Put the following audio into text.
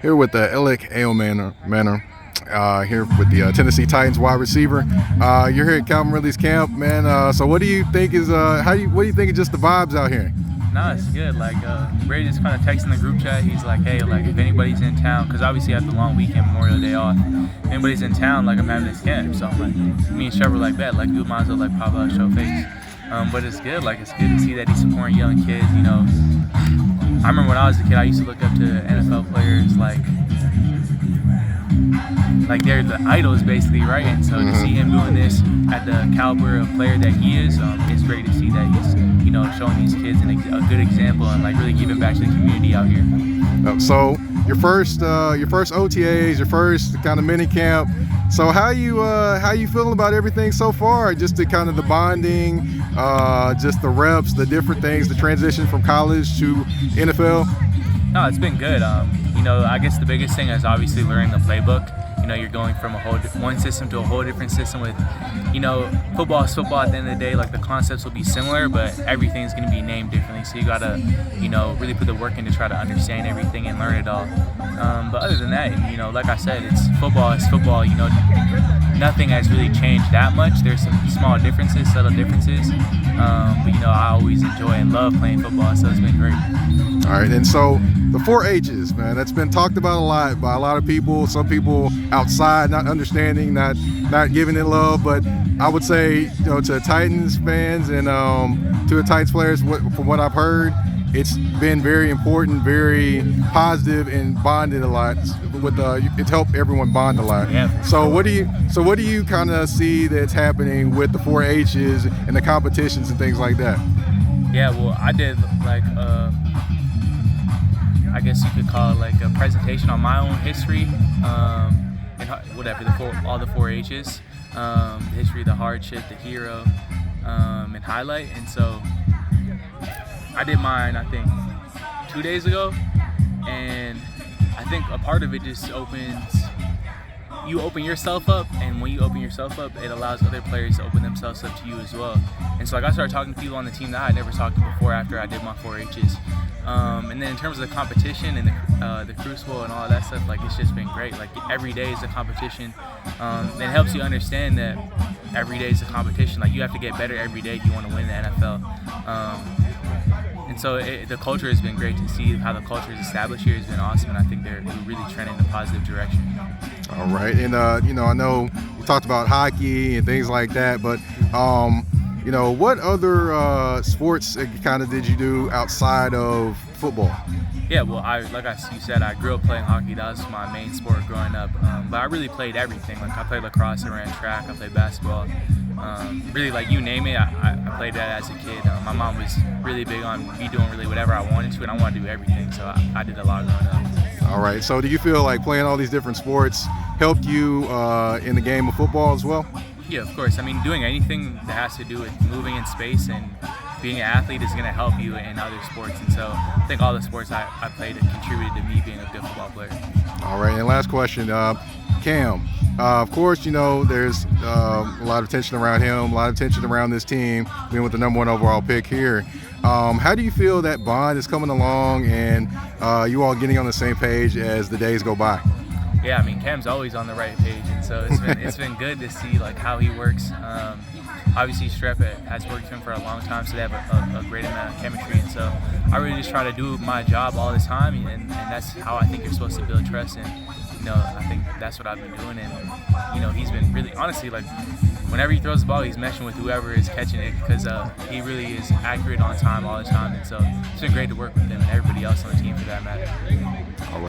here with the Elic Ayomanor, here with the Tennessee Titans wide receiver. You're here at Calvin Ridley's camp, man. So what do you think is what do you think is just the vibes out here? No, it's good. Like, Brady just kind of texting the group chat. He's like, hey, like, if anybody's in town, because obviously I have the long weekend, Memorial Day off. If anybody's in town, like, I'm having this camp. So I'm like, me and Trevor like that. Like, we might as well, like, pop out, show face. But it's good. Like, it's good to see that he's supporting young kids, you know. I remember when I was a kid, I used to look up to NFL players like they're the idols, basically, right? And so to see him doing this at the caliber of player that he is, it's great to see that he's, you know, showing these kids a good example and like really giving back to the community out here. So your first OTAs, your first kind of mini camp. So how you feeling about everything so far? Just the kind of the bonding, just the reps, the different things, the transition from college to NFL. No, it's been good. You know, I guess the biggest thing is obviously learning the playbook. You know, you're going from one system to a whole different system with, you know, football is football at the end of the day. Like, the concepts will be similar, but everything's going to be named differently. So you got to, you know, really put the work in to try to understand everything and learn it all. But other than that, you know, like I said, it's football. You know, nothing has really changed that much. There's some small differences, subtle differences. But, you know, I always enjoy and love playing football, so it's been great. All right, and so the 4 H's, man, that's been talked about a lot by a lot of people. Some people outside not understanding, not giving it love, but I would say, you know, to Titans fans and to the Titans players, from what I've heard, it's been very important, very positive, and bonded a lot. It's helped everyone bond a lot. Yeah. So what do you kind of see that's happening with the 4 H's and the competitions and things like that? Yeah, well, I did like I guess you could call it like a presentation on my own history, and whatever, all the 4 H's, the history, the hardship, the hero, and highlight. And so I did mine, I think, 2 days ago, and I think a part of it just you open yourself up, and when you open yourself up, it allows other players to open themselves up to you as well. And so like, I started talking to people on the team that I had never talked to before after I did my 4 H's. And then in terms of the competition and the crucible and all that stuff, like, it's just been great. Like, every day is a competition. It helps you understand that every day is a competition. Like, you have to get better every day if you want to win the NFL. And so the culture has been great to see how the culture is established here has been awesome, and I think they're really trending in a positive direction. All right, and you know, I know we talked about hockey and things like that, but you know, what other sports kind of did you do outside of football? Yeah, well, you said, I grew up playing hockey. That was my main sport growing up. But I really played everything. Like, I played lacrosse, I ran track, I played basketball. Really, like, you name it, I played that as a kid. My mom was really big on me doing really whatever I wanted to, and I wanted to do everything. So I did a lot growing up. All right. So do you feel like playing all these different sports helped you in the game of football as well? Yeah, of course. I mean, doing anything that has to do with moving in space and being an athlete is going to help you in other sports. And so I think all the sports I played contributed to me being a good football player. All right, and last question, Cam. Of course, you know, there's a lot of tension around him, a lot of tension around this team, being with the #1 overall pick here. How do you feel that bond is coming along and you all getting on the same page as the days go by? Yeah, I mean, Cam's always on the right page, and so it's been good to see like how he works. Obviously, Strep has worked with him for a long time, so they have a great amount of chemistry. And so I really just try to do my job all the time, and that's how I think you're supposed to build trust. And you know, I think that's what I've been doing. And you know, he's been really, honestly, like, whenever he throws the ball, he's meshing with whoever is catching it, because he really is accurate on time all the time. And so it's been great to work with him and everybody else on the team for that matter.